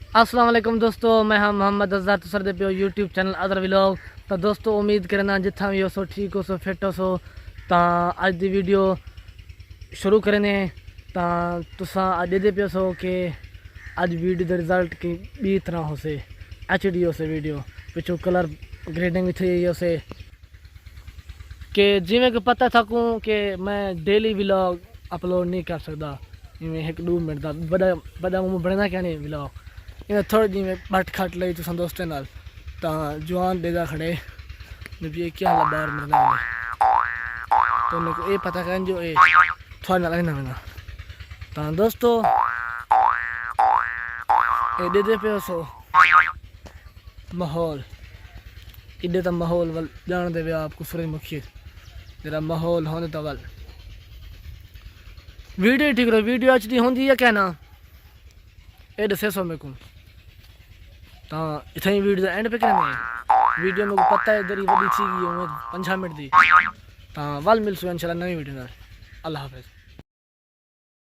अस्सलाम वालेकुम दोस्तों, मैं हाँ मोहम्मद अज़हर तुसर दे पियो यूट्यूब चैनल अज़हर व्लॉग। तो दोस्तों उम्मीद करना जिथा भी हो सो ठीक हो सो फिट हो सो। तो अज दी वीडियो शुरू करने तो तुसां अज दे पियो सो कि अज वीडियो दा रिजल्ट की बी तरह हो से HD हो से वीडियो पिछू कलर ग्रेडिंग थी हो से कि जिमें कि पता थकूँ कि मैं डेली व्लॉग अपलोड नहीं कर सकता। इवें 1-2 मिनट का बड़ा बड़ा मुँह बनना क्या नहीं व्लॉग इन्हें थोड़ी जी में बट खट ली तुम दोस्तों नाल तो जवान देगा खड़े ये क्या हाल बाहर मरना तो उन्हें ये पता करें जो ये थोड़ा ना लगना मैंने तो दोस्तों ये दे दे पे सो माहौल इधे तो माहौल वाल जान दे आपको सूरजमुखी जरा माहौल होने तो वाल वीडियो ठीक रहो वीडियो HD होंगी या क्या ना ये दसे सो मेरे को तो इतना ही वीडियो एंड पे करने वीडियो मेरे को पता है इधर ही बड़ी सी 5 मिनट दी तो वाल मिल सो इंशाल्लाह नई वीडियो। अल्लाह हाफिज़।